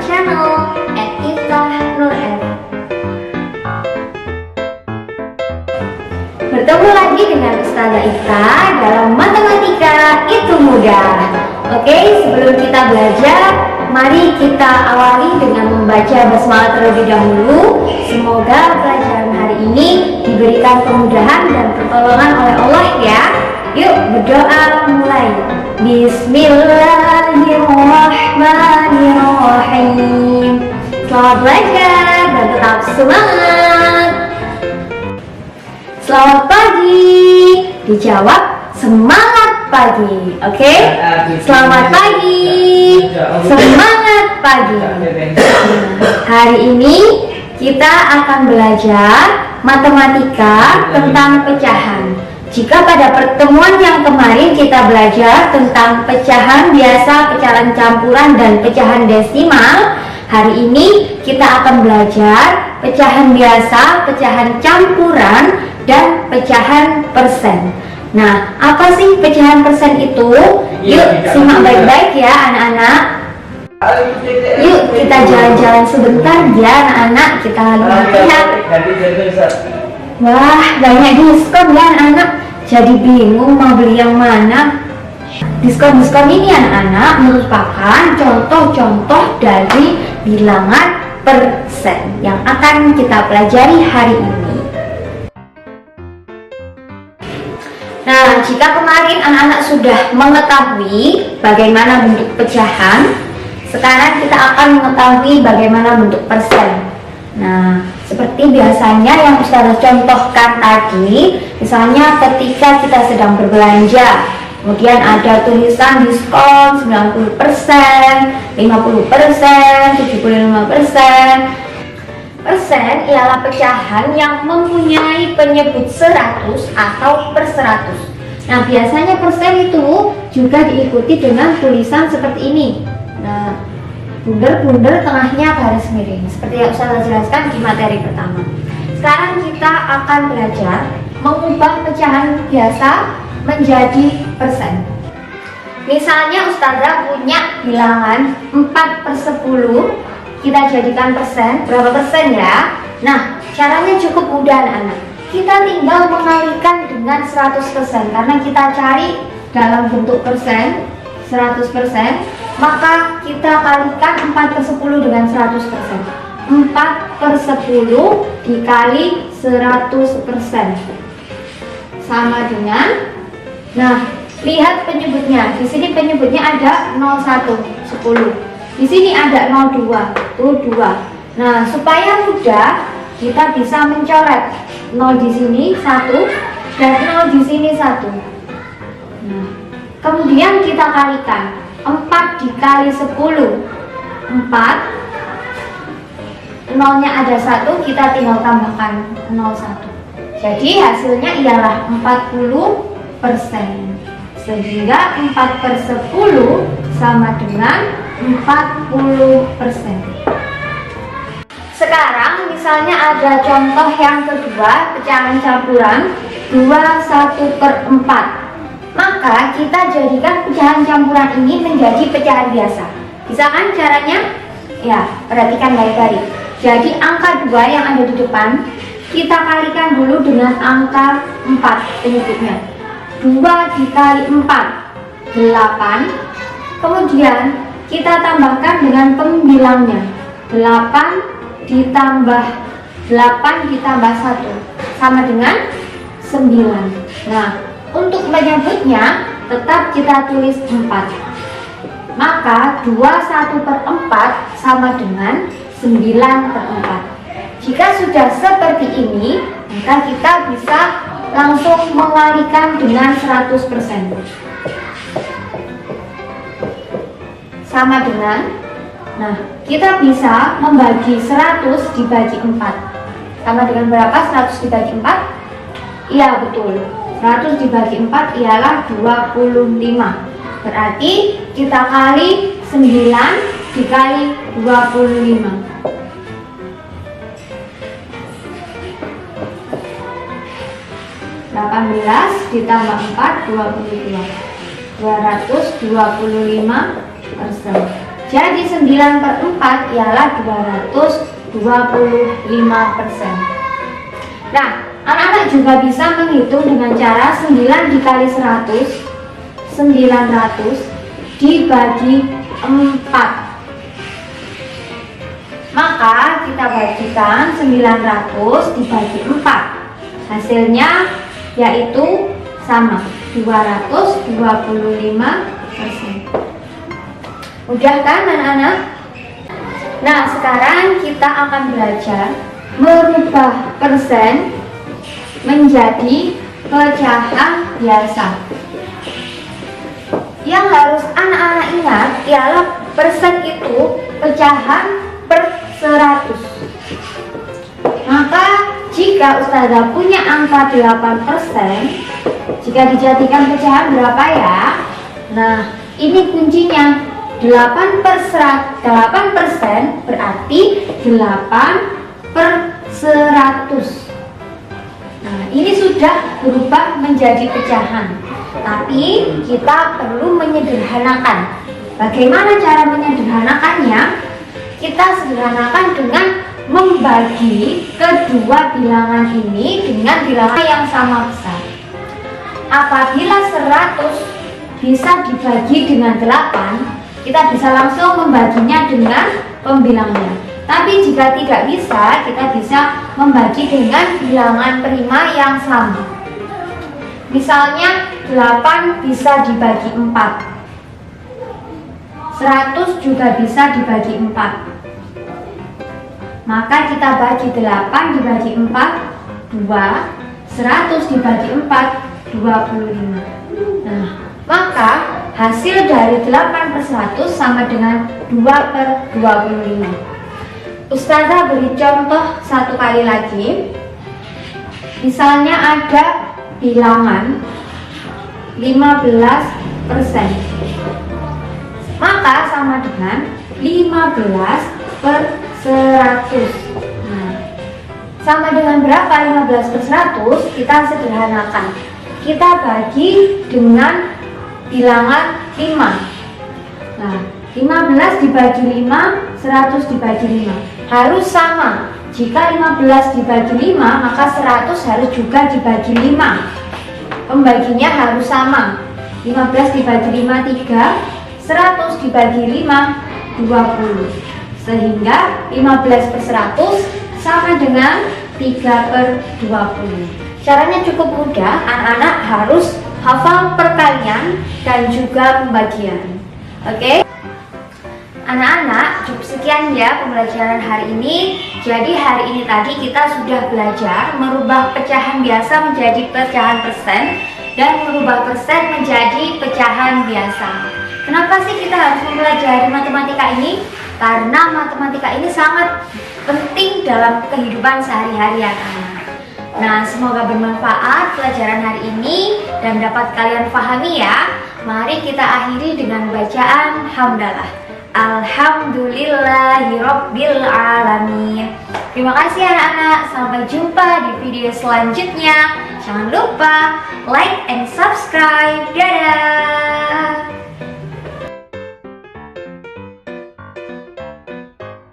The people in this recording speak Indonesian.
channel @iftah_nur_f. Bertemu lagi dengan Ustazah Iftah dalam matematika itu mudah. Oke, sebelum kita belajar, mari kita awali dengan membaca basmalah terlebih dahulu. Semoga pelajaran hari ini diberikan kemudahan dan pertolongan oleh Allah ya. Yuk berdoa mulai. Bismillahirrahmanirrahim. Selamat belajar dan tetap semangat. Selamat pagi. Dijawab semangat pagi. Oke? Selamat pagi. Semangat pagi. Hari ini kita akan belajar matematika tentang pecahan. Jika pada pertemuan yang kemarin kita belajar tentang pecahan biasa, pecahan campuran, dan pecahan desimal, hari ini kita akan belajar pecahan biasa, pecahan campuran, dan pecahan persen. Nah, apa sih pecahan persen itu? Yuk simak baik-baik ya anak-anak. Yuk kita jalan-jalan sebentar ya anak-anak. Kita lihat. Wah, banyak diskon ya anak-anak. Jadi bingung mau beli yang mana. Diskon-diskon ini anak-anak merupakan contoh-contoh dari bilangan persen yang akan kita pelajari hari ini. Nah, jika kemarin anak-anak sudah mengetahui bagaimana bentuk pecahan, sekarang kita akan mengetahui bagaimana bentuk persen. Nah, seperti biasanya yang Ustazah contohkan tadi, misalnya ketika kita sedang berbelanja, kemudian ada tulisan diskon 90%, 50%, 75%. Persen ialah pecahan yang mempunyai penyebut 100 atau per 100. Nah, biasanya persen itu juga diikuti dengan tulisan seperti ini. Nah, bunder-bunder tengahnya garis miring, seperti yang Ustazah jelaskan di materi pertama. Sekarang kita akan belajar mengubah pecahan biasa menjadi persen. Misalnya Ustazah punya bilangan 4/10, kita jadikan persen. Berapa persen ya? Nah, caranya cukup mudah anak-anak. Kita tinggal mengalikan dengan 100%, karena kita cari dalam bentuk persen 100%, maka kita kalikan 4/10 dengan 100%. 4/10 dikali 100% sama dengan, nah, lihat penyebutnya. Di sini penyebutnya ada 01, 10. Di sini ada 02, tuh 2. Nah, supaya mudah kita bisa mencoret 0 di sini 1 dan 0 di sini 1. Nah, kemudian kita kalikan 4 dikali 10, 4. Nolnya ada 1, kita tinggal tambahkan 01. Jadi hasilnya ialah 40%. Sehingga 4/10 sama dengan 40%. Sekarang misalnya ada contoh yang kedua, pecahan campuran 21/4. Maka kita jadikan pecahan campuran ini menjadi pecahan biasa. Bisa kan caranya? Ya, perhatikan baik-baik. Jadi angka 2 yang ada di depan kita kalikan dulu dengan angka 4 penyebutnya. 2 dikali 4, 8. Kemudian kita tambahkan dengan pembilangnya. 8 ditambah 1 sama dengan 9. Nah, untuk menyebutnya tetap kita tulis 4. Maka 21/4 sama dengan 9/4. Jika sudah seperti ini, maka kita bisa langsung mengalikan dengan 100%. Sama dengan, nah, kita bisa membagi 100 dibagi 4. Sama dengan berapa 100 dibagi 4? Iya, betul. 100 dibagi 4 ialah 25. Berarti kita kali 9 dikali 25. 18 ditambah 4, 22. 225%. Jadi 9/4 ialah 225%. Nah, anak-anak juga bisa menghitung dengan cara 9 dikali 100, 900 dibagi 4. Maka kita bagikan 900 dibagi 4. Hasilnya yaitu sama, 225%. Mudah kan anak-anak? Nah, sekarang kita akan belajar merubah persen menjadi pecahan biasa. Yang harus anak-anak ingat ialah persen itu pecahan per 100. Maka jika Ustazah punya angka 8%, jika dijadikan pecahan berapa ya? Nah, ini kuncinya. 8% berarti 8/100. Nah, ini sudah berubah menjadi pecahan. Tapi kita perlu menyederhanakan. Bagaimana cara menyederhanakannya? Kita sederhanakan dengan membagi kedua bilangan ini dengan bilangan yang sama besar. Apabila 100 bisa dibagi dengan 8, kita bisa langsung membaginya dengan pembilangnya. Tapi jika tidak bisa, kita bisa membagi dengan bilangan prima yang sama. Misalnya 8 bisa dibagi 4, 100 juga bisa dibagi 4. Maka kita bagi 8 dibagi 4, 2, 100 dibagi 4, 25. Nah, maka hasil dari 8/100 sama dengan 2/25. Ustazah beri contoh satu kali lagi. Misalnya ada bilangan 15%. Maka sama dengan 15/100. Nah, sama dengan berapa 15/100? Kita sederhanakan. Kita bagi dengan bilangan 5. Nah, 15 dibagi 5, 100 dibagi 5 harus sama. Jika 15 dibagi 5, maka 100 harus juga dibagi 5. Pembaginya harus sama. 15 dibagi 5, 3, 100 dibagi 5, 20. Sehingga 15/100 sama dengan 3/20. Caranya cukup mudah, anak-anak harus hafal perkalian dan juga pembagian. Oke? Anak-anak, cukup sekian ya pembelajaran hari ini. Jadi hari ini tadi kita sudah belajar merubah pecahan biasa menjadi pecahan persen dan merubah persen menjadi pecahan biasa. Kenapa sih kita harus mempelajari matematika ini? Karena matematika ini sangat penting dalam kehidupan sehari-hari anak-anak. Nah, semoga bermanfaat pelajaran hari ini dan dapat kalian pahami ya. Mari kita akhiri dengan bacaan hamdalah. Alhamdulillahirabbil alamin. Terima kasih anak-anak. Sampai jumpa di video selanjutnya. Jangan lupa like and subscribe. Dadah.